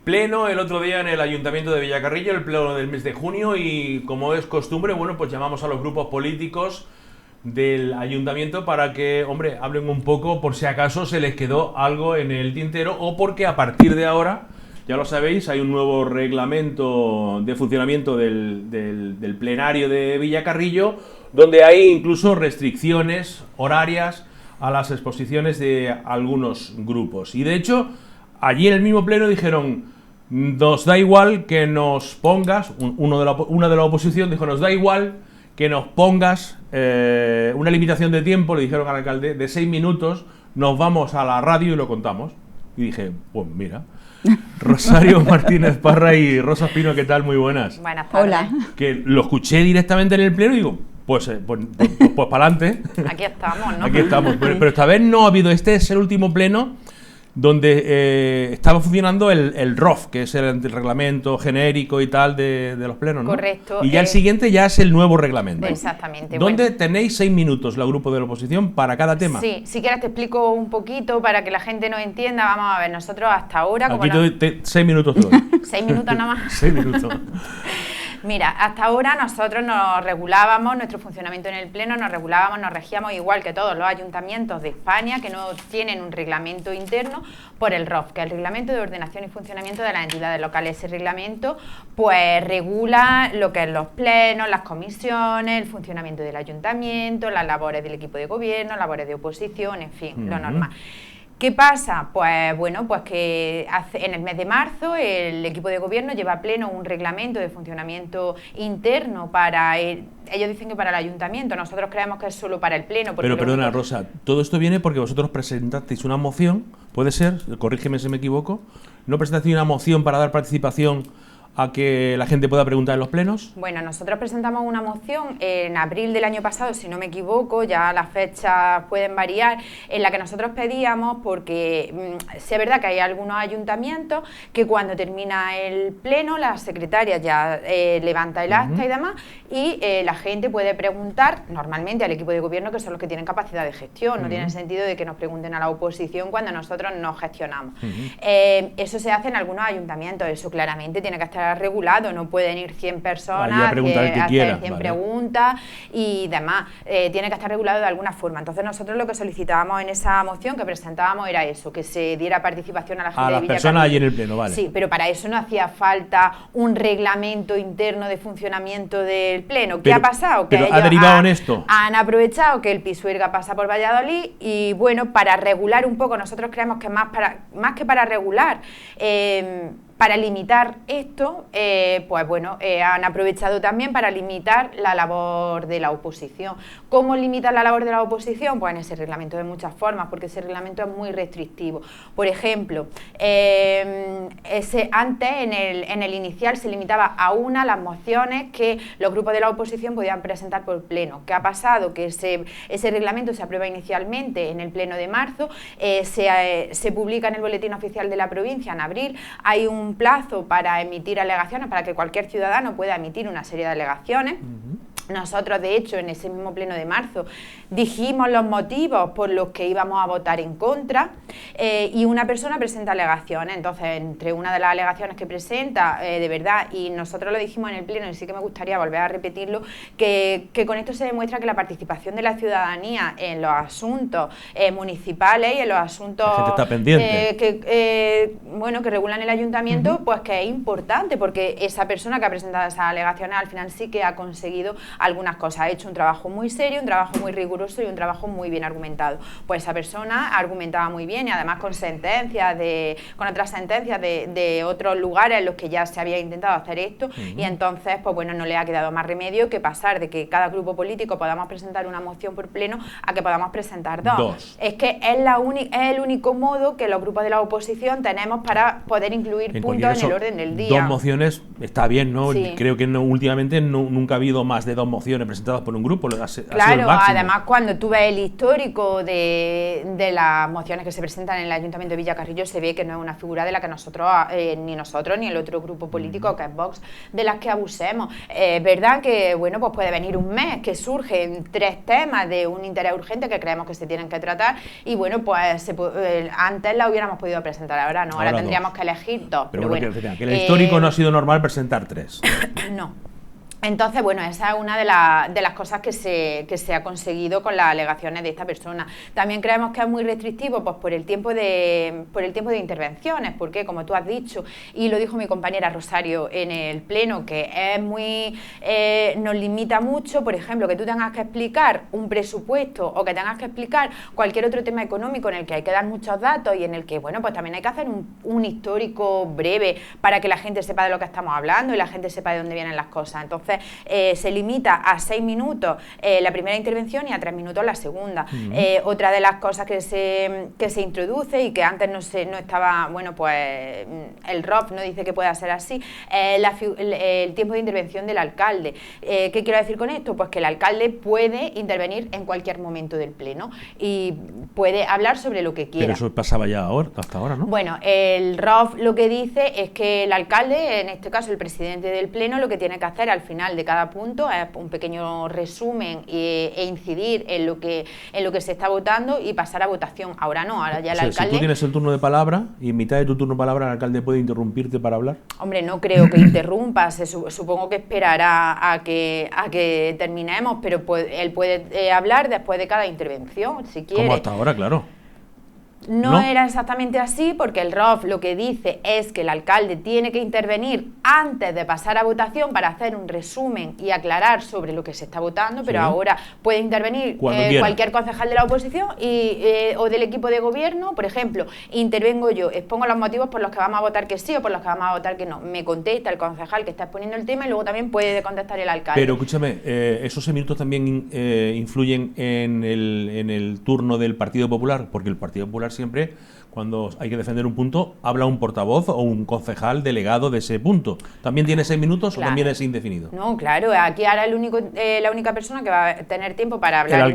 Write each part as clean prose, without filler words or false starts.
Pleno el otro día en el Ayuntamiento de Villacarrillo, el pleno del mes de junio, y como es costumbre, bueno, pues llamamos a los grupos políticos del Ayuntamiento para que, hombre, hablen un poco por si acaso se les quedó algo en el tintero o porque a partir de ahora, ya lo sabéis, hay un nuevo reglamento de funcionamiento del plenario de Villacarrillo, donde hay incluso restricciones horarias a las exposiciones de algunos grupos. Y de hecho, allí en el mismo pleno dijeron: nos da igual que nos pongas, una de la oposición dijo, nos da igual que nos pongas una limitación de tiempo, le dijeron al alcalde, de 6 minutos, nos vamos a la radio y lo contamos. Y dije, pues mira, Rosario Martínez Parra y Rosa Espino, ¿qué tal? Muy buenas. Buenas tardes. Hola. Que lo escuché directamente en el pleno y digo, pues para adelante. Aquí estamos, ¿no? Aquí estamos, pero esta vez no ha habido, este es el último pleno donde estaba funcionando el ROF, que es el reglamento genérico y tal de los plenos, ¿no? Correcto. Y ya el siguiente ya es el nuevo reglamento. Exactamente. ¿Dónde bueno. Tenéis 6 minutos, la grupo de la oposición, para cada tema? Sí, si quieres te explico un poquito para que la gente nos entienda. Vamos a ver, nosotros hasta ahora... Aquí te doy 6 minutos todo. 6 minutos nada más. 6 minutos. Mira, hasta ahora nosotros nos regulábamos, nuestro funcionamiento en el Pleno, nos regulábamos, nos regíamos igual que todos los ayuntamientos de España que no tienen un reglamento interno por el ROF, que es el Reglamento de Ordenación y Funcionamiento de las Entidades Locales. Ese reglamento pues regula lo que es los plenos, las comisiones, el funcionamiento del ayuntamiento, las labores del equipo de gobierno, labores de oposición, en fin, lo normal. ¿Qué pasa? Pues bueno, pues que en el mes de marzo el equipo de gobierno lleva a pleno un reglamento de funcionamiento interno para ellos dicen que para el ayuntamiento, nosotros creemos que es solo para el pleno. Pero perdona, Rosa, todo esto viene porque vosotros presentasteis una moción, ¿puede ser? Corrígeme si me equivoco. ¿No presentasteis una moción para dar participación a que la gente pueda preguntar en los plenos? Bueno, nosotros presentamos una moción en abril del año pasado, si no me equivoco, ya las fechas pueden variar, en la que nosotros pedíamos, porque sí es verdad que hay algunos ayuntamientos que cuando termina el pleno, la secretaria ya levanta el acta y demás, y la gente puede preguntar normalmente al equipo de gobierno, que son los que tienen capacidad de gestión. No tiene sentido de que nos pregunten a la oposición cuando nosotros no gestionamos. Eso se hace en algunos ayuntamientos, eso claramente tiene que estar regulado, no pueden ir 100 personas que hacer 100 preguntas y demás, tiene que estar regulado de alguna forma. Entonces nosotros lo que solicitábamos en esa moción que presentábamos era eso, que se diera participación a la gente de Villacarrillo. A las personas allí en el pleno, vale. Sí, pero para eso no hacía falta un reglamento interno de funcionamiento del pleno. ¿Qué ha pasado? Que ¿Ha derivado en esto? Han aprovechado que el Pisuerga pasa por Valladolid y bueno, para regular un poco, nosotros creemos que más que para regular, para limitar esto, pues bueno, han aprovechado también para limitar la labor de la oposición. ¿Cómo limitar la labor de la oposición? Pues en ese reglamento de muchas formas, porque ese reglamento es muy restrictivo. Por ejemplo, antes en el inicial se limitaba a las mociones que los grupos de la oposición podían presentar por pleno. ¿Qué ha pasado? Que ese reglamento se aprueba inicialmente en el pleno de marzo, se publica en el boletín oficial de la provincia en abril, hay un plazo para emitir alegaciones, para que cualquier ciudadano pueda emitir una serie de alegaciones. Nosotros, de hecho, en ese mismo pleno de marzo dijimos los motivos por los que íbamos a votar en contra y una persona presenta alegaciones. Entonces, entre una de las alegaciones que presenta, de verdad, y nosotros lo dijimos en el pleno y sí que me gustaría volver a repetirlo, que con esto se demuestra que la participación de la ciudadanía en los asuntos municipales y en los asuntos está pendiente. que regulan el ayuntamiento, pues que es importante, porque esa persona que ha presentado esas alegaciones al final sí que ha conseguido algunas cosas, ha hecho un trabajo muy serio, un trabajo muy riguroso y un trabajo muy bien argumentado. Pues esa persona argumentaba muy bien y además con otras sentencias de otros lugares en los que ya se había intentado hacer esto y entonces, pues bueno, no le ha quedado más remedio que pasar de que cada grupo político podamos presentar una moción por pleno a que podamos presentar dos. Es que es el único modo que los grupos de la oposición tenemos para poder incluir puntos en el orden del día. 2 mociones está bien, ¿no? Sí. Creo que últimamente nunca ha habido más de 2 mociones presentadas por un grupo, ha sido el Claro, máximo. además cuando tú ves el histórico de las mociones que se presentan en el Ayuntamiento de Villacarrillo, se ve que no es una figura de la que nosotros ni el otro grupo político que es Vox, de las que abusemos. Es verdad que, bueno, pues puede venir un mes que surgen 3 temas de un interés urgente que creemos que se tienen que tratar y bueno, pues antes la hubiéramos podido presentar, ahora no, ahora tendríamos que elegir 2. Pero bueno, que el histórico no ha sido normal presentar 3. No. Entonces, bueno, esa es una de las cosas que se ha conseguido con las alegaciones de esta persona. También creemos que es muy restrictivo pues por el tiempo de intervenciones, porque como tú has dicho, y lo dijo mi compañera Rosario en el pleno, que es muy nos limita mucho, por ejemplo, que tú tengas que explicar un presupuesto o que tengas que explicar cualquier otro tema económico en el que hay que dar muchos datos y en el que, bueno, pues también hay que hacer un histórico breve para que la gente sepa de lo que estamos hablando y la gente sepa de dónde vienen las cosas. Entonces, se limita a 6 minutos la primera intervención y a 3 minutos la segunda. Otra de las cosas que se introduce y que antes no estaba, bueno, pues el ROF no dice que pueda ser así, el tiempo de intervención del alcalde. ¿Qué quiero decir con esto? Pues que el alcalde puede intervenir en cualquier momento del pleno y puede hablar sobre lo que quiera. Pero eso pasaba ya hasta ahora, ¿no? Bueno, el ROF lo que dice es que el alcalde, en este caso el presidente del pleno, lo que tiene que hacer al final de cada punto es un pequeño resumen e incidir en lo que se está votando y pasar a votación. Ahora no, ahora ya el alcalde... Si tú tienes el turno de palabra y en mitad de tu turno de palabra el alcalde puede interrumpirte para hablar. Hombre, no creo que interrumpa, supongo que esperará a que terminemos, pero él puede hablar después de cada intervención, si quiere. Como hasta ahora, claro. No era exactamente así, porque el ROF lo que dice es que el alcalde tiene que intervenir antes de pasar a votación para hacer un resumen y aclarar sobre lo que se está votando, pero ahora puede intervenir cualquier concejal de la oposición o del equipo de gobierno. Por ejemplo, intervengo yo, expongo los motivos por los que vamos a votar que sí o por los que vamos a votar que no. Me contesta el concejal que está exponiendo el tema y luego también puede contestar el alcalde. Pero escúchame, esos 6 minutos también influyen en el turno del Partido Popular, porque el Partido Popular siempre, cuando hay que defender un punto, habla un portavoz o un concejal delegado de ese punto. ¿También tiene 6 minutos o también es indefinido? No, claro, aquí ahora la única persona que va a tener tiempo para hablar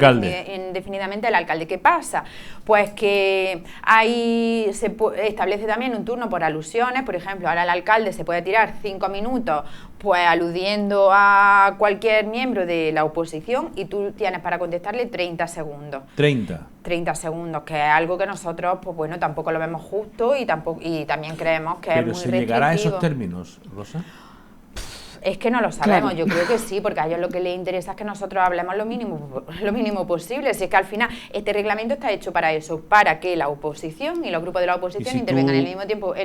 indefinidamente el alcalde. ¿Qué pasa? Pues que ahí se establece también un turno por alusiones. Por ejemplo, ahora el alcalde se puede tirar 5 minutos pues aludiendo a cualquier miembro de la oposición y tú tienes para contestarle 30 segundos. 30 segundos, que es algo que nosotros, pues bueno, tampoco lo vemos justo y también creemos que es muy restrictivo. ¿Pero se llegará a esos términos, Rosa? Es que no lo sabemos, yo creo que sí, porque a ellos lo que les interesa es que nosotros hablemos lo mínimo posible. Si es que al final este reglamento está hecho para eso, para que la oposición y los grupos de la oposición intervengan el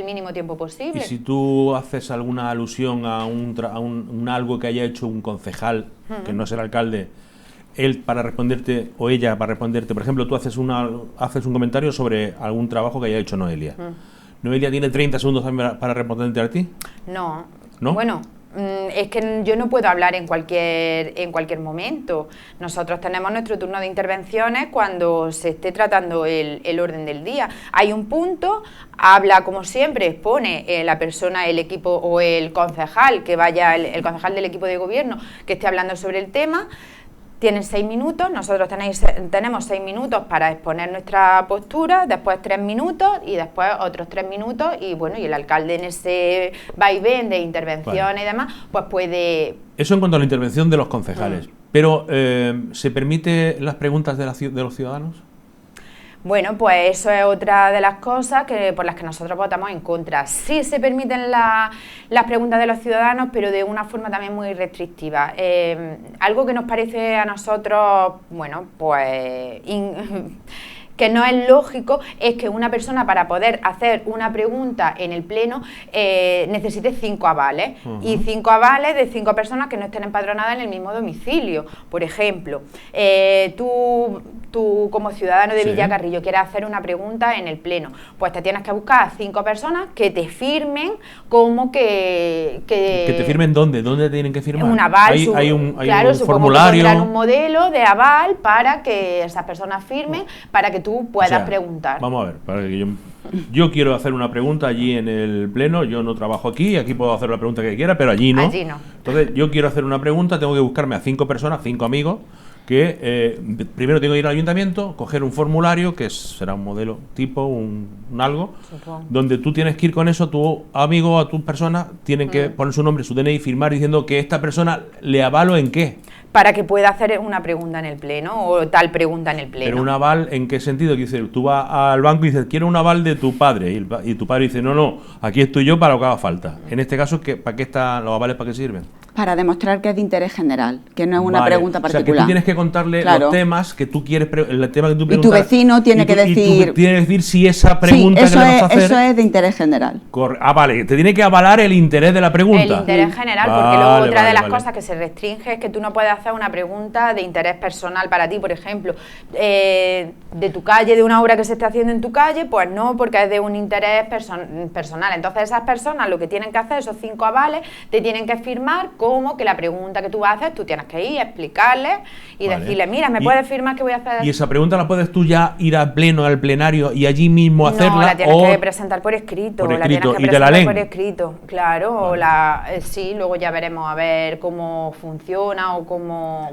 mínimo tiempo posible. Y si tú haces alguna alusión a un algo que haya hecho un concejal, que no es el alcalde, él para responderte o ella para responderte, por ejemplo, tú haces un comentario sobre algún trabajo que haya hecho Noelia. ¿Noelia tiene 30 segundos para responderte a ti? No. ¿No? Bueno, es que yo no puedo hablar en cualquier momento. Nosotros tenemos nuestro turno de intervenciones cuando se esté tratando el orden del día. Hay un punto, habla como siempre, expone la persona, el equipo o el concejal que vaya, el concejal del equipo de gobierno que esté hablando sobre el tema. Tienen 6 minutos, nosotros tenemos 6 minutos para exponer nuestra postura, después 3 minutos y después otros 3 minutos y bueno, y el alcalde en ese vaivén de intervención y demás, pues puede... Eso en cuanto a la intervención de los concejales. Pero, ¿se permite las preguntas de los ciudadanos? Bueno, pues eso es otra de las cosas por las que nosotros votamos en contra. Sí se permiten las preguntas de los ciudadanos, pero de una forma también muy restrictiva. Algo que nos parece a nosotros, bueno, pues... que no es lógico, es que una persona para poder hacer una pregunta en el pleno necesite 5 avales y 5 avales de 5 personas que no estén empadronadas en el mismo domicilio. Por ejemplo, tú como ciudadano de Villacarrillo quieres hacer una pregunta en el pleno, pues te tienes que buscar a 5 personas que te firmen como ¿Que te firmen dónde? ¿Dónde tienen que firmar? Un aval. Hay un claro, formulario. Que un modelo de aval para que esas personas firmen, para que tú puedas preguntar. Vamos a ver, para que yo Yo quiero hacer una pregunta allí en el pleno, yo no trabajo aquí puedo hacer la pregunta que quiera, pero allí no. Allí no. Entonces, yo quiero hacer una pregunta, tengo que buscarme a 5 personas, 5 amigos, que primero tengo que ir al ayuntamiento, coger un formulario, que será un modelo tipo, un algo, Supongo. donde tú tienes que ir con eso, tu amigo o tus personas tienen que poner su nombre, su DNI y firmar diciendo que esta persona le avalo en qué. Para que pueda hacer una pregunta en el pleno o tal pregunta en el pleno. Pero un aval, ¿en qué sentido? Que dices, tú vas al banco y dices, quiero un aval de tu padre. Y tu padre dice, no, aquí estoy yo para lo que haga falta. En este caso, ¿para qué están los avales? ¿Para qué sirven? Para demostrar que es de interés general, que no es una pregunta particular. O sea, que tú tienes que contarle los temas que tú quieres, el tema que tú preguntas. Y tu vecino tiene que decir... Tú tienes que decir si esa pregunta que le vas a hacer... eso es de interés general. Vale, te tiene que avalar el interés de la pregunta. El interés general, porque luego otra de las cosas que se restringe es que tú no puedes hacer una pregunta de interés personal para ti, por ejemplo, de tu calle, de una obra que se esté haciendo en tu calle, pues no, porque es de un interés personal. Entonces esas personas lo que tienen que hacer, esos 5 avales, te tienen que firmar como que la pregunta que tú vas a hacer, tú tienes que ir a explicarle y decirle, mira, ¿me puedes firmar que voy a hacer? ¿Y esa pregunta la puedes tú ya ir al pleno, al plenario y allí mismo hacerla? No, la tienes que presentar por escrito. La tienes que presentar por escrito, claro. Vale. Sí, luego ya veremos a ver cómo funciona o cómo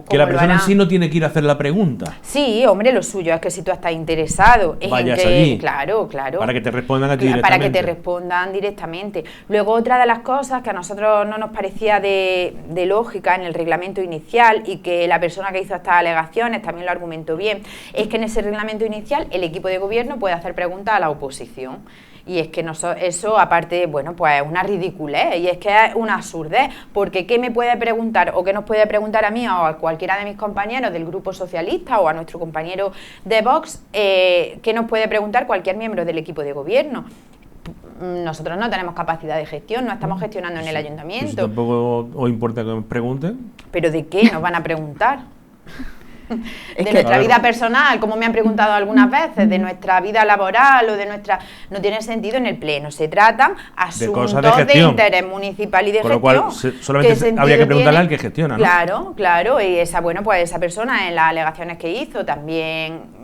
que la persona en sí no tiene que ir a hacer la pregunta. Sí, hombre, lo suyo es que si tú estás interesado en vayas que, allí. Claro. Para que te respondan a ti directamente. Para que te respondan directamente. Luego, otra de las cosas que a nosotros no nos parecía de lógica en el reglamento inicial, y que la persona que hizo estas alegaciones también lo argumentó bien, es que en ese reglamento inicial el equipo de gobierno puede hacer preguntas a la oposición. Y es que eso, aparte, bueno, pues es una ridiculez, y es que es una absurdez, porque ¿qué me puede preguntar o qué nos puede preguntar a mí o a cualquiera de mis compañeros del Grupo Socialista o a nuestro compañero de Vox? ¿Qué nos puede preguntar cualquier miembro del equipo de gobierno? Nosotros no tenemos capacidad de gestión, no estamos gestionando en el ayuntamiento. Pues tampoco os importa que me pregunten. ¿Pero de qué nos van a preguntar? De nuestra vida personal, como me han preguntado algunas veces, de nuestra vida laboral o de nuestra... No tiene sentido en el pleno, se tratan asuntos de interés municipal y de gestión. Con lo cual, solamente habría que preguntarle al que gestiona, ¿no? Claro, y esa persona en las alegaciones que hizo también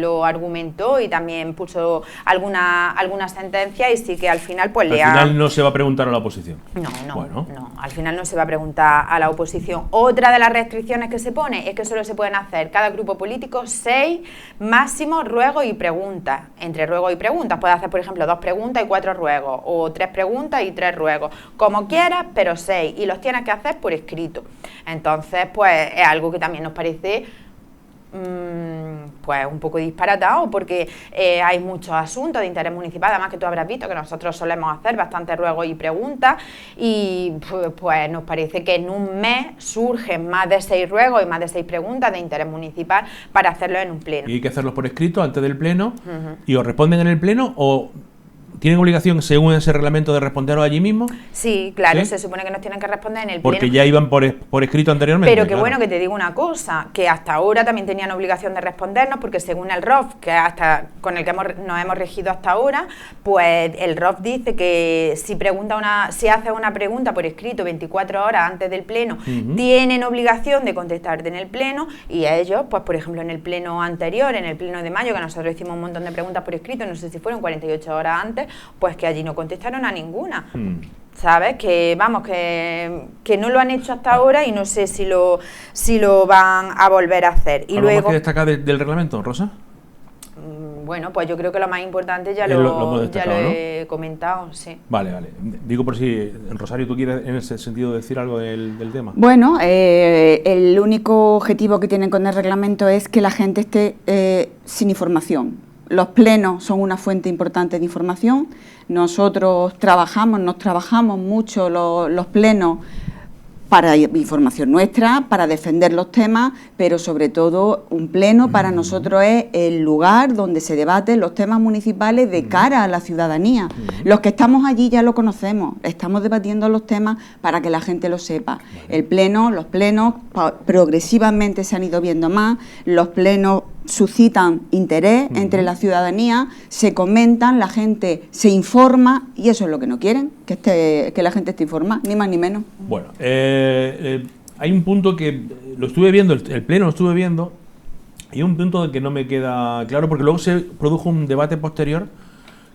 lo argumentó y también puso alguna sentencia, y sí que al final pues al final no se va a preguntar a la oposición. No, al final no se va a preguntar a la oposición. Otra de las restricciones que se pone es que solo se pueden hacer cada grupo político 6 máximo ruegos y preguntas. Entre ruegos y preguntas puedes hacer, por ejemplo, 2 preguntas y 4 ruegos, o 3 preguntas y 3 ruegos, como quieras, pero 6, y los tienes que hacer por escrito. Entonces, pues es algo que también nos parece pues un poco disparatado, porque hay muchos asuntos de interés municipal, además que tú habrás visto que nosotros solemos hacer bastantes ruegos y preguntas, y pues nos parece que en un mes surgen más de 6 ruegos y más de 6 preguntas de interés municipal para hacerlo en un pleno. Y hay que hacerlos por escrito antes del pleno, y os responden en el pleno, o ¿tienen obligación, según ese reglamento, de responderos allí mismo? Sí, claro, ¿sí? Se supone que nos tienen que responder en el porque pleno. ya iban por escrito anteriormente. Pero que bueno, que te digo una cosa, que hasta ahora también tenían obligación de respondernos, porque según el ROF, que hasta con el que nos hemos regido hasta ahora, pues el ROF dice que si hace una pregunta por escrito 24 horas antes del pleno, tienen obligación de contestarte en el pleno, y a ellos, pues por ejemplo, en el pleno anterior, en el pleno de mayo, que nosotros hicimos un montón de preguntas por escrito, no sé si fueron 48 horas antes, pues que allí no contestaron a ninguna. ¿Sabes? Que vamos, que no lo han hecho hasta ahora, y no sé si lo van a volver a hacer. Y ¿Algo luego más que destacar del reglamento, Rosa? Bueno, pues yo creo que lo más importante ya lo he comentado, sí. Vale. Digo por si, Rosario, ¿tú quieres en ese sentido decir algo del tema? Bueno, el único objetivo que tienen con el reglamento es que la gente esté sin información. Los plenos son una fuente importante de información. Nosotros nos trabajamos mucho los plenos para información nuestra, para defender los temas, pero sobre todo un pleno para nosotros es el lugar donde se debaten los temas municipales de cara a la ciudadanía. Los que estamos allí ya lo conocemos, estamos debatiendo los temas para que la gente lo sepa. Los plenos progresivamente se han ido viendo más, los plenos suscitan interés entre la ciudadanía, se comentan, la gente se informa, y eso es lo que no quieren, que la gente esté informada, ni más ni menos. Bueno, hay un punto que lo estuve viendo, el pleno lo estuve viendo, y un punto que no me queda claro, porque luego se produjo un debate posterior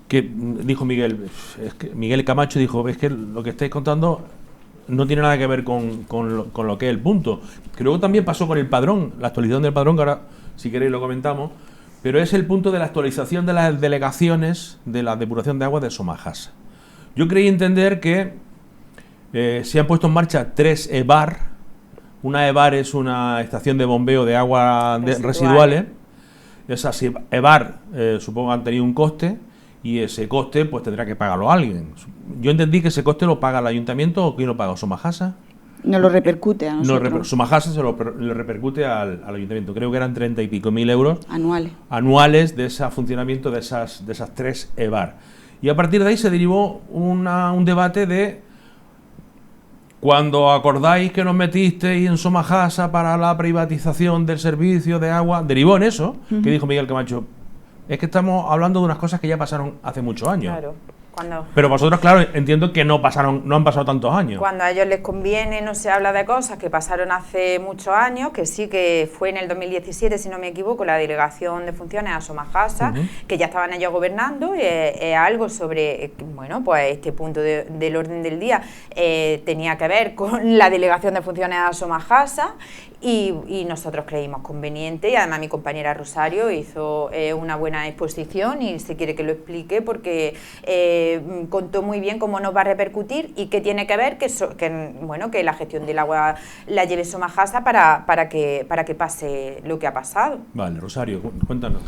que dijo Miguel, es que Miguel Camacho dijo, es que lo que estáis contando no tiene nada que ver con lo que es el punto. Que luego también pasó con el padrón, la actualización del padrón, que ahora si queréis lo comentamos, pero es el punto de la actualización de las delegaciones de la depuración de agua de Somajasa. Yo creí entender que se han puesto en marcha 3 EBAR. Una EBAR es una estación de bombeo de agua residuales. Esas EBAR supongo han tenido un coste, y ese coste pues tendrá que pagarlo alguien. Yo entendí que ese coste lo paga el ayuntamiento, ¿o quién lo paga? ¿Somajasa? No lo repercute a nosotros. Somajasa le repercute al ayuntamiento. Creo que eran 30 y pico mil euros anuales de ese funcionamiento de esas 3 EBAR. Y a partir de ahí se derivó un debate de, cuando acordáis que nos metisteis en Somajasa para la privatización del servicio de agua, derivó en eso, que dijo Miguel Camacho, es que estamos hablando de unas cosas que ya pasaron hace muchos años. Claro. Pero vosotros, claro, entiendo que no han pasado tantos años. Cuando a ellos les conviene, no se habla de cosas que pasaron hace muchos años, que sí, que fue en el 2017, si no me equivoco, la delegación de funciones a Somajasa, que ya estaban ellos gobernando, algo sobre, bueno, pues este punto del orden del día tenía que ver con la delegación de funciones a Somajasa, y nosotros creímos conveniente, y además mi compañera Rosario hizo una buena exposición, y si quiere que lo explique, porque contó muy bien cómo nos va a repercutir y qué tiene que ver que la gestión del agua la lleve Somajasa para que pase lo que ha pasado. Vale, Rosario, cuéntanos.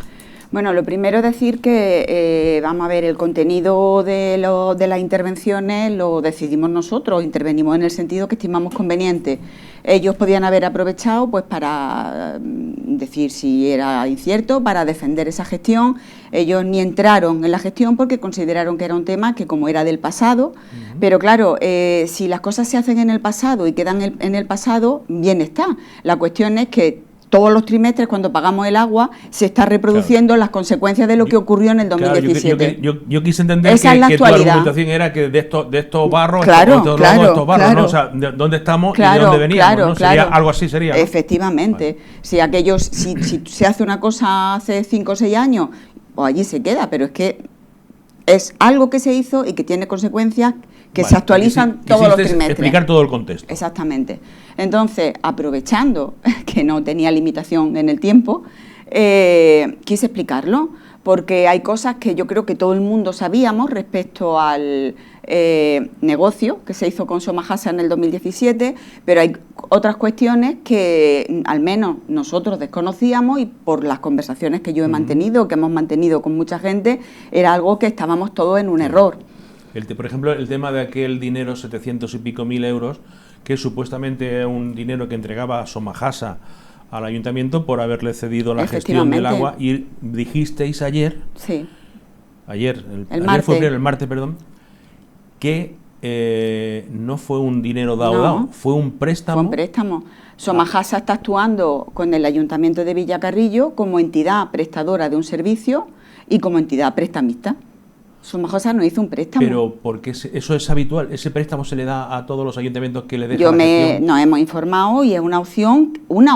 Bueno, lo primero es decir que, vamos a ver, el contenido de las intervenciones lo decidimos nosotros, intervenimos en el sentido que estimamos conveniente. Ellos podían haber aprovechado pues para decir si era incierto, para defender esa gestión. Ellos ni entraron en la gestión porque consideraron que era un tema que, como era del pasado, pero claro, si las cosas se hacen en el pasado y quedan en el pasado, bien está. La cuestión es que todos los trimestres, cuando pagamos el agua, se está reproduciendo las consecuencias de lo que ocurrió en el 2017. Yo quise entender Esa es la que tu actualidad. argumentación era que de estos barros, estos barros, ¿no? O sea, de dónde estamos y de dónde veníamos, ¿no? Sería algo así, sería, ¿no? Efectivamente. Vale. Si se hace una cosa hace 5 o 6 años, pues allí se queda, pero es que es algo que se hizo y que tiene consecuencias que se actualizan todos los trimestres. Explicar todo el contexto. Exactamente. Entonces, aprovechando que no tenía limitación en el tiempo, quise explicarlo, porque hay cosas que yo creo que todo el mundo sabíamos respecto al negocio que se hizo con Somajasa en el 2017, pero hay otras cuestiones que al menos nosotros desconocíamos, y por las conversaciones que yo he mantenido, que hemos mantenido con mucha gente, era algo que estábamos todos en un error. Por ejemplo, el tema de aquel dinero, 700 y pico mil euros, que supuestamente es un dinero que entregaba Somajasa al ayuntamiento por haberle cedido la gestión del agua, y dijisteis ayer, el martes, que no fue un dinero dado, fue un préstamo. Fue un préstamo. Somajasa está actuando con el Ayuntamiento de Villacarrillo como entidad prestadora de un servicio y como entidad prestamista. Somajasa no hizo un préstamo. Pero porque eso es habitual, ese préstamo se le da a todos los ayuntamientos que le dejan la gestión. Nos hemos informado y es una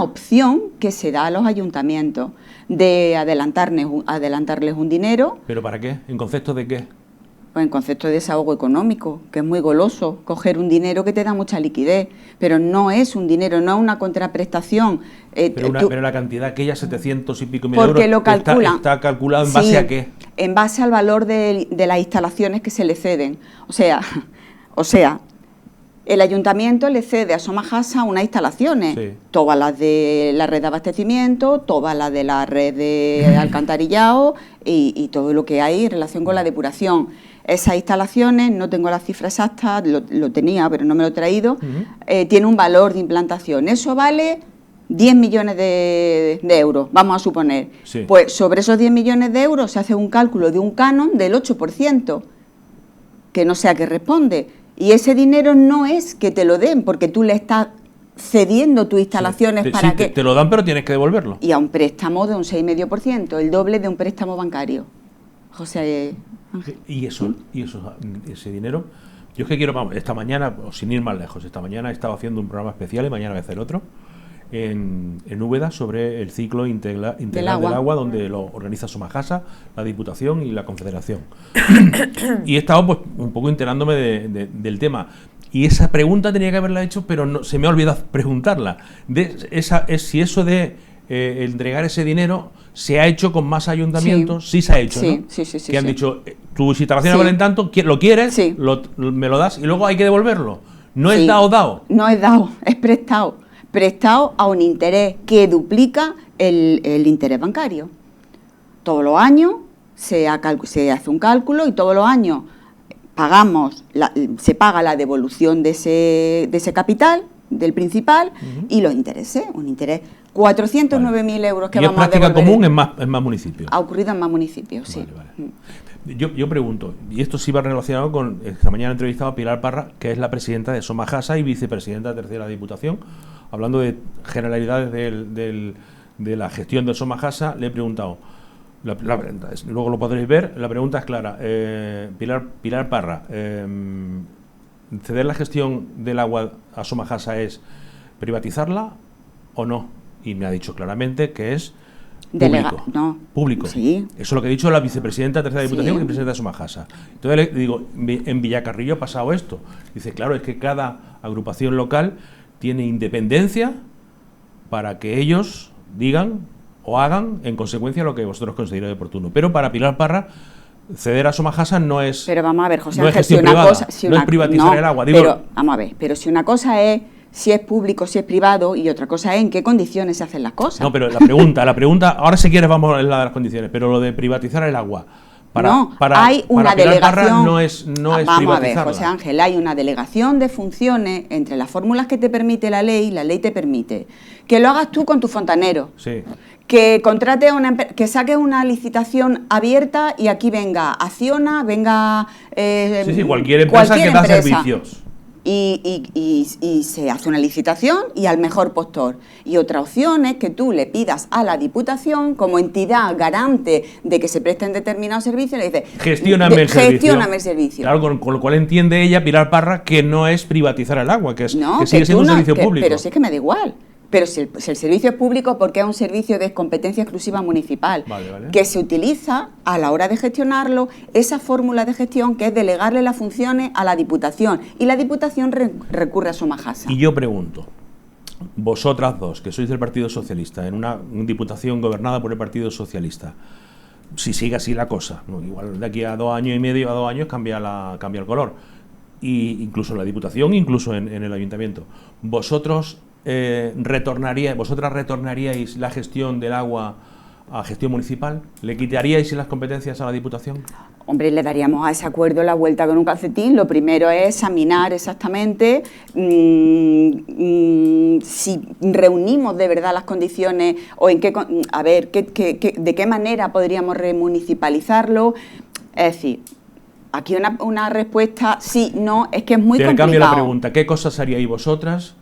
opción que se da a los ayuntamientos de adelantarles un dinero. ¿Pero para qué? ¿En concepto de qué? Pues en concepto de desahogo económico, que es muy goloso coger un dinero que te da mucha liquidez, pero no es un dinero, no es una contraprestación. Pero la cantidad, aquella 700 y pico mil euros, porque lo calculan. ¿Está calculado en base a qué? En base al valor de las instalaciones que se le ceden. O sea, el ayuntamiento le cede a Somajasa unas instalaciones, todas las de la red de abastecimiento, todas las de la red de alcantarillado y todo lo que hay en relación con la depuración. Esas instalaciones, no tengo las cifras exactas, lo tenía, pero no me lo he traído, tiene un valor de implantación. Eso vale 10 millones de euros, vamos a suponer. Sí. Pues sobre esos 10 millones de euros se hace un cálculo de un canon del 8%, que no sé a qué responde. Y ese dinero no es que te lo den, porque tú le estás cediendo tus instalaciones para que... Te lo dan, pero tienes que devolverlo. Y a un préstamo de un 6,5%, el doble de un préstamo bancario. José Ángel. Y ese dinero... Yo es que quiero, esta mañana, sin ir más lejos, esta mañana he estado haciendo un programa especial y mañana voy a hacer otro, en Úbeda sobre el ciclo integral del agua, donde lo organiza Somajasa, la Diputación y la Confederación. Y he estado pues un poco enterándome del tema. Y esa pregunta tenía que haberla hecho, pero no, se me ha olvidado preguntarla. Si eso de entregar ese dinero se ha hecho con más ayuntamientos. Sí se ha hecho, sí, ¿no? Sí, que han dicho, tus instalaciones valen tanto, ¿lo quieres? Sí. Me lo das y luego hay que devolverlo. No es dado. No es dado, es prestado. Prestado a un interés que duplica el interés bancario. Todos los años se hace un cálculo y todos los años se paga la devolución de ese capital, del principal, y los intereses. Un interés, 409.000 euros que vamos a devolver. ¿Y es práctica común en más municipios? Ha ocurrido en más municipios, sí. Vale. Yo pregunto, y esto sí va relacionado con, esta mañana he entrevistado a Pilar Parra, que es la presidenta de Somajasa y vicepresidenta de Tercera Diputación, hablando de generalidades de la gestión de Somajasa. Le he preguntado, luego lo podréis ver, la pregunta es clara. Pilar Parra, ¿ceder la gestión del agua a Somajasa es privatizarla o no? Y me ha dicho claramente que es público. Sí. Eso es lo que ha dicho la vicepresidenta de Tercera Diputación y presidenta de Somajasa. Entonces le digo, en Villacarrillo ha pasado esto. Dice, claro, es que cada agrupación local tiene independencia para que ellos digan o hagan en consecuencia lo que vosotros consideráis oportuno. Pero para Pilar Parra, ceder a Somajasa no es. Pero vamos a ver, José Ángel, no es gestión privada, no es privatizar el agua. Pero vamos a ver, pero si una cosa es si es público, si es privado, y otra cosa es en qué condiciones se hacen las cosas. No, pero la pregunta, ahora si quieres vamos a la de las condiciones, pero lo de privatizar el agua. Hay una delegación. No es vamos a ver, José Ángel, hay una delegación de funciones entre las fórmulas que te permite la ley te permite que lo hagas tú con tu fontanero. Sí. Que contrate que saques una licitación abierta y aquí venga Acciona, venga cualquier empresa que da servicios. Y se hace una licitación y al mejor postor. Y otra opción es que tú le pidas a la Diputación, como entidad garante de que se presten determinados servicios, le dices, Gestióname el servicio. Claro, con lo cual entiende ella, Pilar Parra, que no es privatizar el agua, que sigue siendo un servicio público. Pero sí que me da igual. Pero si el servicio es público, porque es un servicio de competencia exclusiva municipal, vale. Que se utiliza a la hora de gestionarlo, esa fórmula de gestión que es delegarle las funciones a la Diputación, y la Diputación recurre a Somajasa. Y yo pregunto, vosotras dos, que sois del Partido Socialista, en una Diputación gobernada por el Partido Socialista, si sigue así la cosa, igual de aquí a 2 años y medio, a 2 años cambia el color, y incluso en la Diputación, incluso en el Ayuntamiento, vosotras retornaríais la gestión del agua a gestión municipal, ¿le quitaríais las competencias a la Diputación? Hombre, le daríamos a ese acuerdo la vuelta con un calcetín. Lo primero es examinar exactamente si reunimos de verdad las condiciones o en qué, a ver, de qué manera podríamos remunicipalizarlo. Es decir, aquí una respuesta sí, no, es que es muy complicado. Cambio la pregunta, ¿qué cosas haríais vosotras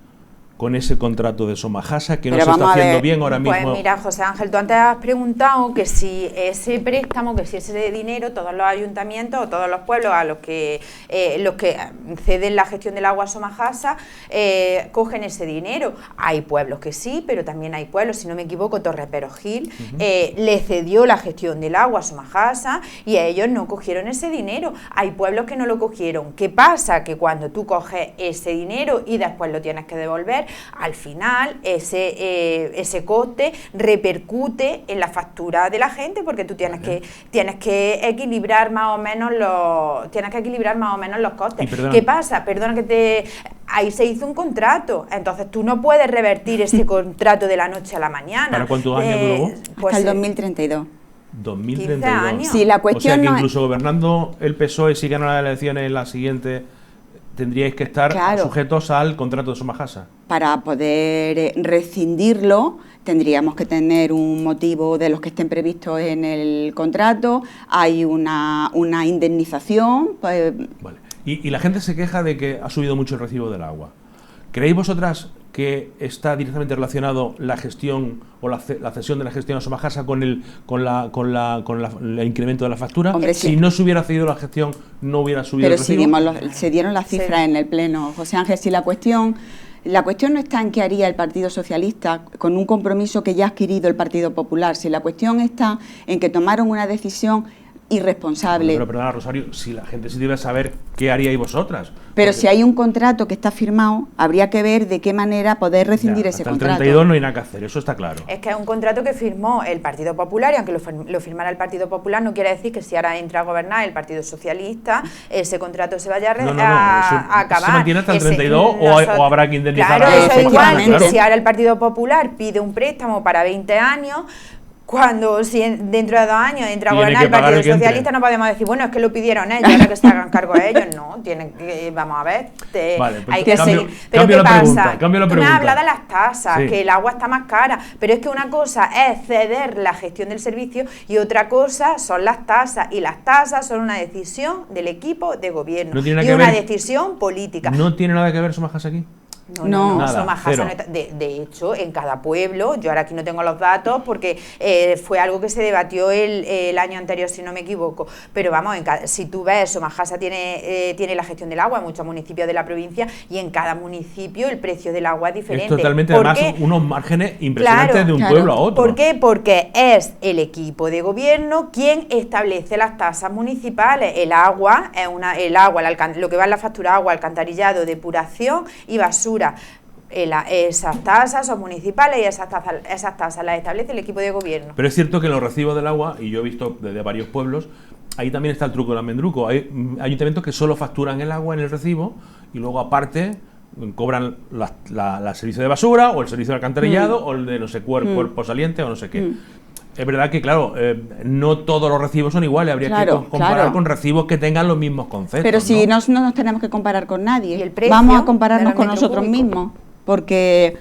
con ese contrato de Somajasa que no se está haciendo bien ahora mismo? Pues mira, José Ángel, tú antes has preguntado que si ese préstamo, que si ese dinero, todos los ayuntamientos o todos los pueblos a los que ceden la gestión del agua a Somajasa cogen ese dinero. Hay pueblos que sí, pero también hay pueblos, si no me equivoco, Torreperogil le cedió la gestión del agua a Somajasa y ellos no cogieron ese dinero. Hay pueblos que no lo cogieron. ¿Qué pasa? Que cuando tú coges ese dinero y después lo tienes que devolver, al final ese coste repercute en la factura de la gente, porque tú tienes que equilibrar más o menos los costes. ¿Qué pasa? Ahí se hizo un contrato, entonces tú no puedes revertir ese contrato de la noche a la mañana. ¿Para cuántos años duró? Hasta el 2032. 2032. 15 años. Sí, la cuestión, o sea que incluso gobernando el PSOE, si gana las elecciones en la siguiente, tendríais que estar sujetos al contrato de Somajasa. Para poder rescindirlo tendríamos que tener un motivo de los que estén previstos en el contrato. Hay una indemnización. Pues. Vale. Y la gente se queja de que ha subido mucho el recibo del agua. ¿Creéis vosotras que está directamente relacionado la gestión o la cesión de la gestión a Somajasa con el incremento de la factura? Hombre, si no se hubiera cedido la gestión, no hubiera subido el recibo. Pero se dieron las cifras en el Pleno, José Ángel. Si la cuestión La cuestión no está en qué haría el Partido Socialista con un compromiso que ya ha adquirido el Partido Popular, si la cuestión está en que tomaron una decisión irresponsable. Pero perdona, Rosario, si la gente sí debe saber qué haríais vosotras. Pero Porque si hay un contrato que está firmado, habría que ver de qué manera poder rescindir ese hasta contrato. el 32 no hay nada que hacer, eso está claro. Es que es un contrato que firmó el Partido Popular, y aunque lo firmara el Partido Popular, no quiere decir que si ahora entra a gobernar el Partido Socialista, ese contrato se vaya a acabar. ¿Se mantiene hasta el 32 o habrá que indemnizar claro, a eso es igual que Claro. si ahora el Partido Popular pide un préstamo para 20 años, cuando si dentro de 2 años entra a Tiene gobernar que el pagar Partido el que entre. Socialista, no podemos decir, bueno, es que lo pidieron ellos, ahora que se hagan cargo a ellos. No, tienen que, vamos a ver, Vale, pues hay que cambio- seguir. Pero cambio ¿qué la pregunta, pasa? cambio la Tú me has pregunta. hablado de las tasas, Sí. que el agua está más cara, pero es que una cosa es ceder la gestión del servicio y otra cosa son las tasas, y las tasas son una decisión del equipo de gobierno No tiene nada y que una ver- decisión política. ¿No tiene nada que ver Somajas aquí? No. Nada, Somajasa cero. no está- de hecho, en cada pueblo, yo ahora aquí no tengo los datos porque fue algo que se debatió el año anterior, si no me equivoco, pero vamos, si tú ves, Somajasa tiene la gestión del agua en muchos municipios de la provincia, y en cada municipio el precio del agua es diferente. Es totalmente, ¿Por además, qué? unos márgenes impresionantes Claro, de un claro. pueblo a otro. ¿Por qué? Porque es el equipo de gobierno quien establece las tasas municipales. El agua, lo que va en la factura: agua, alcantarillado, depuración y basura. Esas tasas son municipales y esas tasas las establece el equipo de gobierno. Pero es cierto que en los recibos del agua, y yo he visto desde varios pueblos, ahí también está el truco del almendruco. Hay ayuntamientos que solo facturan el agua en el recibo y luego aparte cobran la servicio de basura o el servicio de alcantarillado o el de no sé cuerpo saliente o no sé qué. Es verdad que, claro, no todos los recibos son iguales, habría Claro, que comparar claro. con recibos que tengan los mismos conceptos. Pero si ¿no? no nos tenemos que comparar con nadie, ¿Y el precio vamos a de compararnos los con metros nosotros cúbicos? mismos, porque,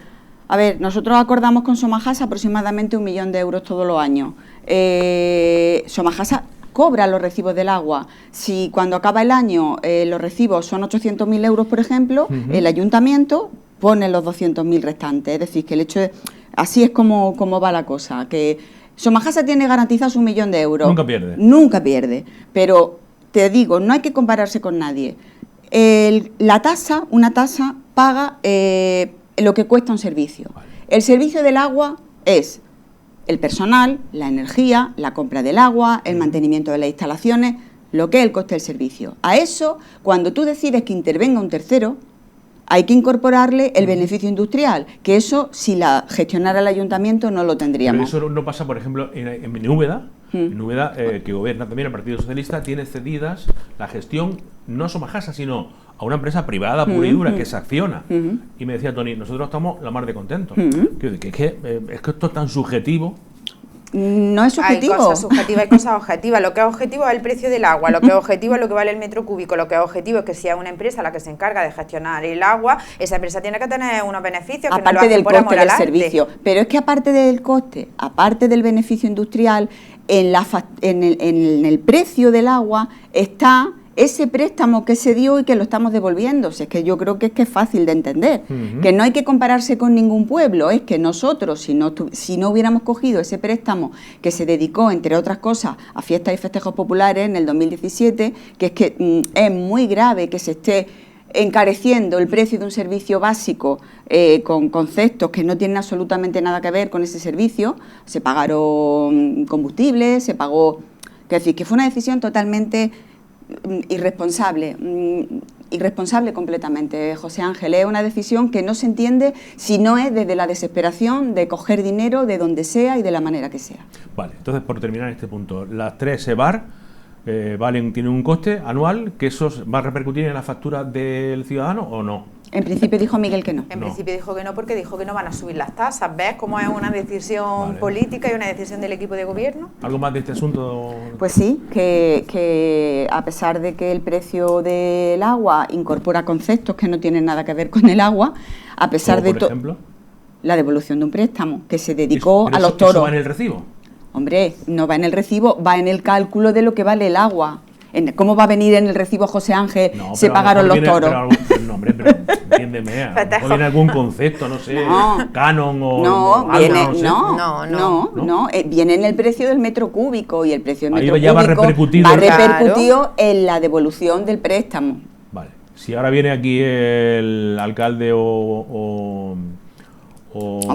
a ver, nosotros acordamos con Somajasa aproximadamente 1 millón de euros todos los años. Somajasa cobra los recibos del agua. Si cuando acaba el año los recibos son 800.000 euros, por ejemplo, el ayuntamiento pone los 200.000 restantes. Es decir, que el hecho de, así es como va la cosa, que Somajasa tiene garantizados 1 millón de euros. Nunca pierde. Nunca pierde. Pero te digo, no hay que compararse con nadie. Una tasa paga lo que cuesta un servicio. Vale. El servicio del agua es el personal, la energía, la compra del agua, el mantenimiento de las instalaciones, lo que es el coste del servicio. A eso, cuando tú decides que intervenga un tercero, hay que incorporarle el beneficio industrial, que eso, si la gestionara el ayuntamiento, no lo Pero tendríamos. eso no pasa, por ejemplo, en Úbeda. En Úbeda, que gobierna también el Partido Socialista, tiene cedidas la gestión, no a Somajasa, sino a una empresa privada pura y dura, que es Acciona. Y me decía Tony, nosotros estamos la mar de contentos. Es que esto es tan subjetivo. No es subjetivo. Hay cosas subjetivas y cosas objetivas. Lo que es objetivo es el precio del agua, lo que es objetivo es lo que vale el metro cúbico, lo que es objetivo es que si es una empresa la que se encarga de gestionar el agua, esa empresa tiene que tener unos beneficios que Aparte no lo del hacen por coste amor del al arte. servicio. Pero es que aparte del coste, aparte del beneficio industrial, en el precio del agua está ese préstamo que se dio y que lo estamos devolviendo. O sea, es que yo creo que es fácil de entender. Que no hay que compararse con ningún pueblo. Es que nosotros, si no hubiéramos cogido ese préstamo que se dedicó, entre otras cosas, a fiestas y festejos populares en el 2017, que es que es muy grave que se esté encareciendo el precio de un servicio básico con conceptos que no tienen absolutamente nada que ver con ese servicio. Se pagaron combustibles, se pagó... Es decir, que fue una decisión totalmente irresponsable completamente, José Ángel. Es una decisión que no se entiende si no es desde la desesperación de coger dinero de donde sea y de la manera que sea. Vale, entonces por terminar este punto, las 3 EBAR tienen un coste anual, que eso va a repercutir en la factura del ciudadano o no. En principio dijo Miguel que no. En No. principio dijo que no, porque dijo que no van a subir las tasas. ¿Ves cómo es una decisión política y una decisión del equipo de gobierno? ¿Algo más de este asunto? Pues sí, que a pesar de que el precio del agua incorpora conceptos que no tienen nada que ver con el agua, a pesar Como, de por todo, ejemplo, la devolución de un préstamo que se dedicó pero a los ¿Eso toros. va en el recibo? Hombre, no va en el recibo, va en el cálculo de lo que vale el agua. ¿Cómo va a venir en el recibo, José Ángel, No, se pero a lo pagaron mejor los viene- toros? No, hombre, pero entiéndeme, a lo mejor viene algún concepto, no sé, No. canon o No, algo, viene, no sé. no, viene en el precio del metro cúbico y el precio del Ahí metro ya va cúbico repercutido. va Claro. repercutido en la devolución del préstamo. Vale, si ahora viene aquí el alcalde o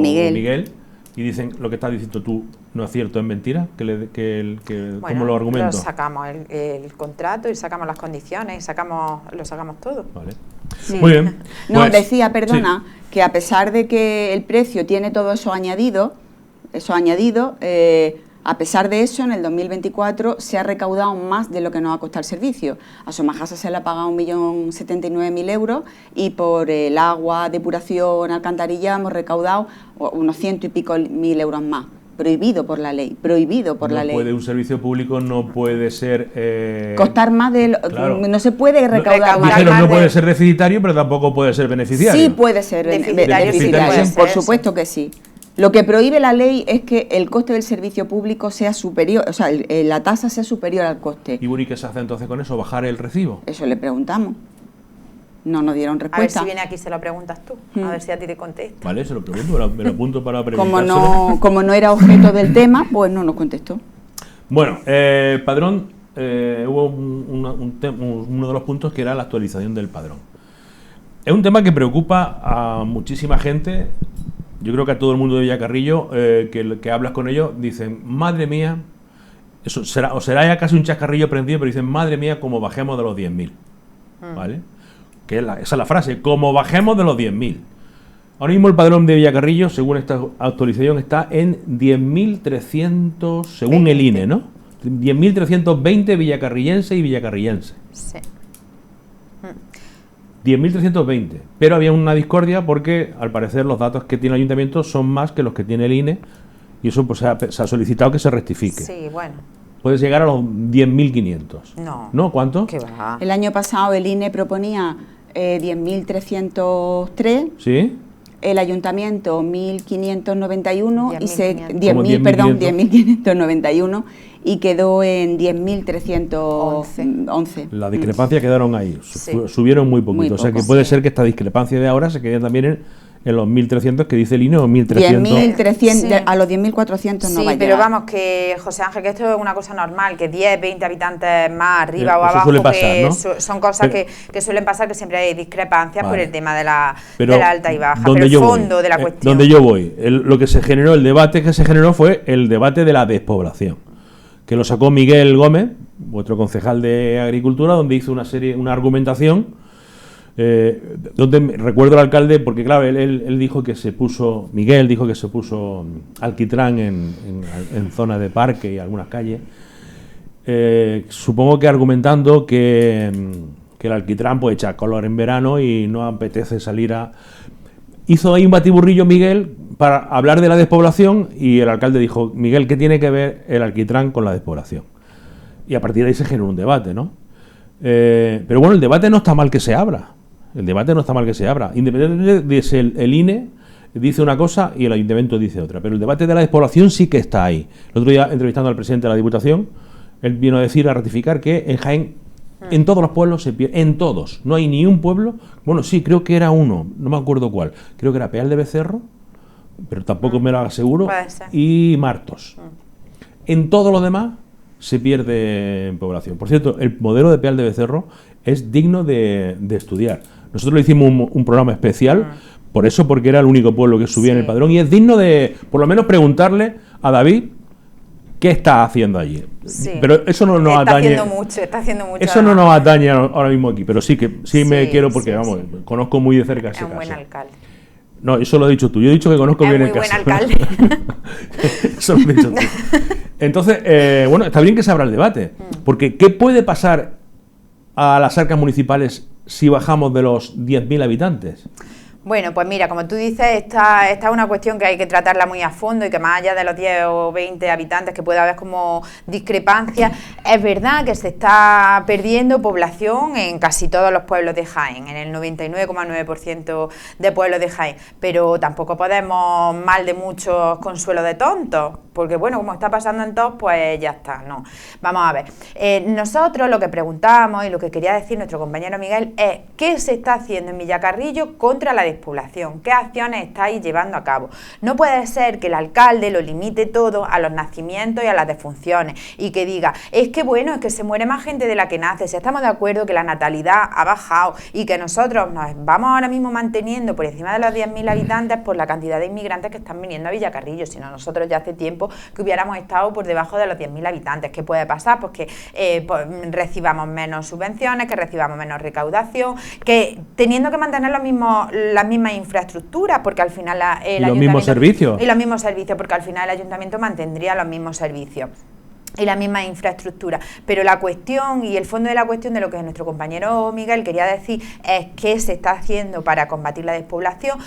Miguel y dicen lo que estás diciendo tú no es cierto, es mentira, bueno, ¿cómo lo argumento? Sacamos el contrato y sacamos las condiciones y lo sacamos todo. Vale. Sí. Muy bien. No, Pues, decía, perdona, sí. que a pesar de que el precio tiene todo eso añadido, a pesar de eso, en el 2024 se ha recaudado más de lo que nos ha costado el servicio. A Somajasa se le ha pagado 1.079.000 euros y por el agua, depuración, alcantarilla hemos recaudado unos 100 y pico mil euros más. Prohibido por la ley, Un servicio público no puede ser... costar más de claro. No se puede recaudar más. Dijeron, no puede ser deficitario, pero tampoco puede ser beneficiario. Sí puede ser Deficitario, deficitario, sí, por supuesto que sí. Lo que prohíbe la ley es que el coste del servicio público sea superior, o sea, la tasa sea superior al coste. ¿Y Buri qué se hace entonces con eso? ¿Bajar el recibo? Eso le preguntamos. No nos dieron A ver respuesta. si viene aquí se lo preguntas tú, a ver si a ti te contesta. Vale, se lo pregunto, me lo apunto para preguntárselo. Como no era objeto del tema, pues no nos contestó. Bueno, padrón, hubo uno de los puntos que era la actualización del padrón. Es un tema que preocupa a muchísima gente. Yo creo que a todo el mundo de Villacarrillo, que hablas con ellos, dicen, madre mía, eso será ya casi un chascarrillo prendido, pero dicen, madre mía, como bajemos de los 10.000. ¿Vale? Esa es la frase, como bajemos de los 10.000. Ahora mismo el padrón de Villacarrillo, según esta actualización, está en 10.300, según el INE, ¿no? 10.320 villacarrillense y villacarrillense. Sí. 10.320. Pero había una discordia porque, al parecer, los datos que tiene el ayuntamiento son más que los que tiene el INE y eso pues, se ha solicitado que se rectifique. Sí, bueno. Puedes llegar a los 10.500. No. ¿No? ¿Cuánto? ¿Qué va? El año pasado el INE proponía 10.303, ¿Sí? el ayuntamiento 1.591 y 10.591 y quedó en 10.311. La discrepancia quedaron ahí, Sí. subieron muy poquito. Muy O sea que poco, puede sí. ser que esta discrepancia de ahora se quede también en los 1.300 que dice el INE o 1.300. 10.300, Sí. a los 10.400 no Sí, va a pero llegar. vamos, que José Ángel, que esto es una cosa normal, que 10, 20 habitantes más arriba o Eso abajo, suele pasar, que ¿no? son cosas Pero- que suelen pasar, que siempre hay discrepancias por Vale. el tema de la Pero alta y baja, donde pero el yo voy, fondo de la cuestión. Donde yo voy, lo que se generó, el debate que se generó fue el debate de la despoblación, que lo sacó Miguel Gómez, vuestro concejal de Agricultura, donde hizo una argumentación, donde recuerdo al alcalde, porque claro, él dijo que Miguel dijo que se puso alquitrán en zonas de parque y algunas calles, supongo que argumentando que el alquitrán pues echa color en verano y no apetece salir a... Hizo ahí un batiburrillo Miguel para hablar de la despoblación y el alcalde dijo, Miguel, ¿qué tiene que ver el alquitrán con la despoblación? Y a partir de ahí se generó un debate, ¿no? Pero bueno, el debate no está mal que se abra. Independientemente de si el INE dice una cosa y el ayuntamiento dice otra. Pero el debate de la despoblación sí que está ahí. El otro día, entrevistando al presidente de la Diputación, él vino a ratificar que en Jaén, en todos los pueblos se pierde, en todos, no hay ni un pueblo, bueno, sí, creo que era uno, no me acuerdo cuál, creo que era Peal de Becerro, pero tampoco me lo aseguro, Puede ser. y Martos. En todos los demás se pierde en población. Por cierto, el modelo de Peal de Becerro es digno de estudiar. Nosotros le hicimos un programa especial, por eso, porque era el único pueblo que subía en el padrón, y es digno de, por lo menos, preguntarle a David qué está haciendo allí. Sí. Pero eso no nos está atañe. Está haciendo mucho. Eso no nos atañe ahora mismo aquí, pero sí que sí me Sí, quiero, porque sí, vamos, sí. conozco muy de cerca Es ese un buen caso. alcalde. No, eso lo has dicho tú. Yo he dicho que conozco Es bien muy el buen caso. alcalde. Eso lo has dicho tú. Entonces, bueno, está bien que se abra el debate, porque ¿qué puede pasar a las arcas municipales si bajamos de los 10.000 habitantes? Bueno, pues mira, como tú dices, esta es una cuestión que hay que tratarla muy a fondo y que más allá de los 10 o 20 habitantes que pueda haber como discrepancia, es verdad que se está perdiendo población en casi todos los pueblos de Jaén, en el 99,9% de pueblos de Jaén, pero tampoco podemos mal de muchos consuelo de tontos, porque bueno, como está pasando en todos, pues ya está, no. Vamos a ver, nosotros lo que preguntábamos y lo que quería decir nuestro compañero Miguel es ¿qué se está haciendo en Villacarrillo contra la despoblación? despoblación? ¿Qué acciones estáis llevando a cabo? No puede ser que el alcalde lo limite todo a los nacimientos y a las defunciones y que diga, es que bueno, es que se muere más gente de la que nace, si estamos de acuerdo que la natalidad ha bajado y que nosotros nos vamos ahora mismo manteniendo por encima de los 10.000 habitantes por la cantidad de inmigrantes que están viniendo a Villacarrillo, sino nosotros ya hace tiempo que hubiéramos estado por debajo de los 10.000 habitantes. ¿Qué puede pasar? Pues que recibamos menos subvenciones, que recibamos menos recaudación, que teniendo que mantener las mismas infraestructuras, porque al final los mismos servicios. Y los mismos servicios, porque al final el ayuntamiento mantendría los mismos servicios y la misma infraestructura. Pero la cuestión y el fondo de la cuestión de lo que nuestro compañero Miguel quería decir es qué se está haciendo para combatir la despoblación.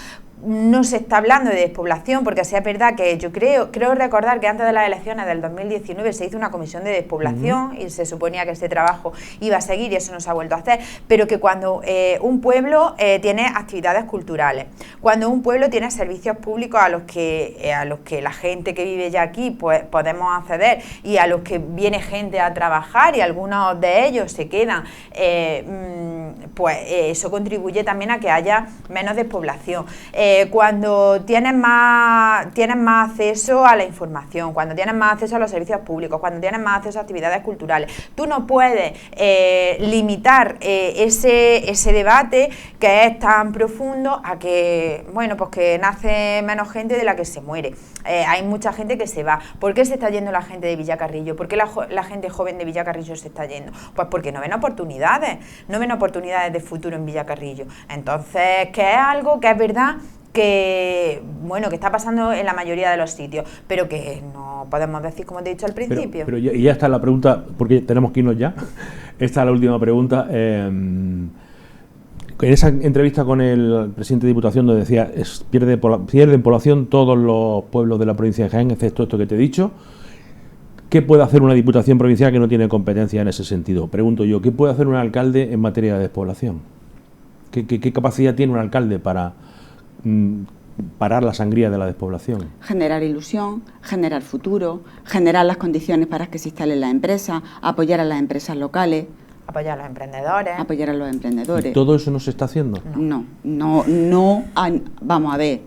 No se está hablando de despoblación, porque sí es verdad que yo creo recordar que antes de las elecciones del 2019 se hizo una comisión de despoblación y se suponía que ese trabajo iba a seguir y eso no se ha vuelto a hacer, pero que cuando un pueblo tiene actividades culturales, cuando un pueblo tiene servicios públicos a los que la gente que vive ya aquí pues podemos acceder y a los que viene gente a trabajar y algunos de ellos se quedan, pues eso contribuye también a que haya menos despoblación. Cuando tienes más acceso a la información, cuando tienes más acceso a los servicios públicos, cuando tienes más acceso a actividades culturales, tú no puedes limitar ese debate que es tan profundo a que, bueno, pues que nace menos gente de la que se muere. Hay mucha gente que se va. ¿Por qué se está yendo la gente de Villacarrillo? ¿Por qué la gente joven de Villacarrillo se está yendo? Pues porque no ven oportunidades de futuro en Villacarrillo. Entonces, que es algo que es verdad que, bueno, que está pasando en la mayoría de los sitios, pero que no podemos decir, como te he dicho al principio. Pero ya está la pregunta, porque tenemos que irnos ya. Esta es la última pregunta. En esa entrevista con el presidente de Diputación, donde decía, pierden población todos los pueblos de la provincia de Jaén, excepto esto que te he dicho. ¿Qué puede hacer una Diputación provincial que no tiene competencia en ese sentido? Pregunto yo, ¿qué puede hacer un alcalde en materia de despoblación? ¿Qué capacidad tiene un alcalde para parar la sangría de la despoblación? Generar ilusión, generar futuro, generar las condiciones para que se instalen las empresas, apoyar a las empresas locales. Apoyar a los emprendedores. Apoyar a los emprendedores. ¿Y todo eso no se está haciendo? No, vamos a ver.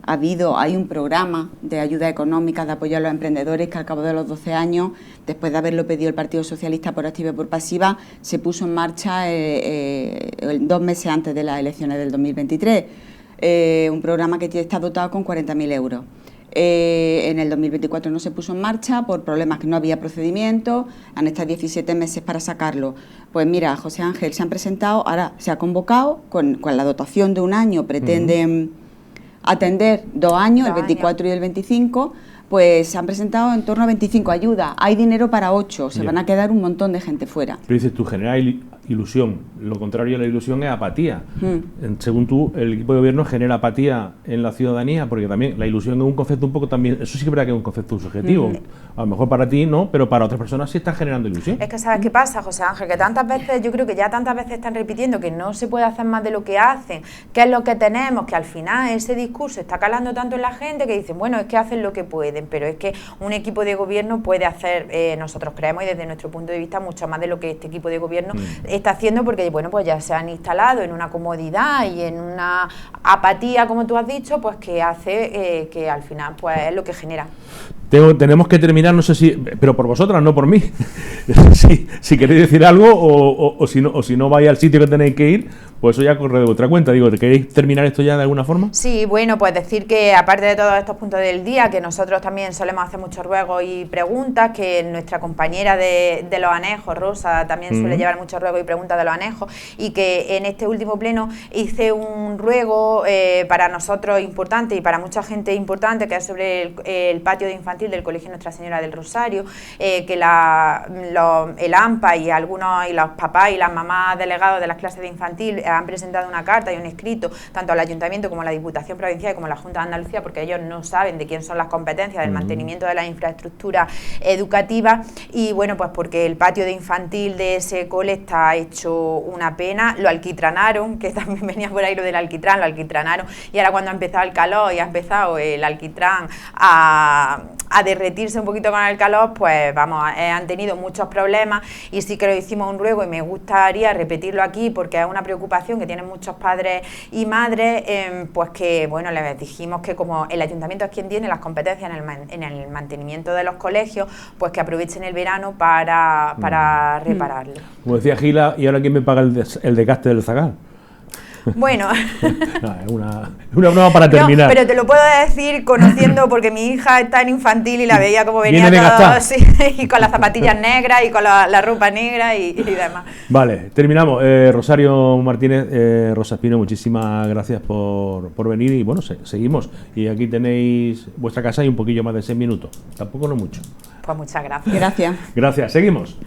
Hay un programa de ayuda económica de apoyo a los emprendedores que al cabo de los 12 años, después de haberlo pedido el Partido Socialista por activa y por pasiva, se puso en marcha 2 meses antes de las elecciones del 2023. Un programa que está dotado con 40.000 euros. En el 2024 no se puso en marcha por problemas que no había procedimiento, han estado 17 meses para sacarlo. Pues mira, José Ángel, se han presentado, ahora se ha convocado, con la dotación de un año, pretenden atender 2 años, el 24 y el 25, pues se han presentado en torno a 25 ayudas. Hay dinero para 8, se van a quedar un montón de gente fuera. Pero dices tú, generar ilusión. Lo contrario de la ilusión es apatía. Según tú, el equipo de gobierno genera apatía en la ciudadanía, porque también la ilusión es un concepto un poco también, eso sí que es verdad que es un concepto subjetivo. A lo mejor para ti no, pero para otras personas sí está generando ilusión. Es que ¿sabes qué pasa, José Ángel? Que tantas veces, yo creo que ya tantas veces están repitiendo que no se puede hacer más de lo que hacen, que es lo que tenemos, que al final ese discurso está calando tanto en la gente que dicen, bueno, es que hacen lo que pueden, pero es que un equipo de gobierno puede hacer, nosotros creemos y desde nuestro punto de vista, mucho más de lo que este equipo de gobierno está haciendo, porque bueno, pues ya se han instalado en una comodidad y en una apatía, como tú has dicho, pues que hace que al final pues es lo que genera. Tenemos que terminar, no sé si, pero por vosotras, no por mí. si queréis decir algo o si no vais al sitio que tenéis que ir, pues eso ya corre de vuestra cuenta. Digo, ¿queréis terminar esto ya de alguna forma? Sí, bueno, pues decir que aparte de todos estos puntos del día, que nosotros también solemos hacer muchos ruegos y preguntas, que nuestra compañera de los anejos, Rosa, también suele llevar muchos ruegos y preguntas de los anejos, y que en este último pleno hice un ruego para nosotros importante y para mucha gente importante, que es sobre el patio de infantil del Colegio Nuestra Señora del Rosario, que el AMPA y los papás y las mamás delegados de las clases de infantil han presentado una carta y un escrito tanto al Ayuntamiento como a la Diputación Provincial y como a la Junta de Andalucía, porque ellos no saben de quién son las competencias del mantenimiento de la infraestructura educativa, y bueno, pues porque el patio de infantil de ese cole está hecho una pena, lo alquitranaron, que también venía por ahí lo del alquitrán, lo alquitranaron, y ahora cuando ha empezado el calor y ha empezado el alquitrán a a derretirse un poquito con el calor, pues vamos, han tenido muchos problemas y sí que lo hicimos un ruego y me gustaría repetirlo aquí porque es una preocupación que tienen muchos padres y madres, pues que bueno, les dijimos que como el ayuntamiento es quien tiene las competencias en el mantenimiento de los colegios, pues que aprovechen el verano para repararlo. Como decía Gila, ¿y ahora quién me paga el desgaste del zagal? Bueno, no, es una broma para terminar. No, pero te lo puedo decir conociendo, porque mi hija está en infantil y la veía como venía todo, sí, y con las zapatillas negras y con la ropa negra y demás. Vale, terminamos. Rosario Martínez, Rosa Espino, muchísimas gracias por venir y bueno, seguimos. Y aquí tenéis vuestra casa y un poquillo más de 6 minutos. Tampoco no mucho. Pues muchas gracias. Gracias. Gracias, seguimos.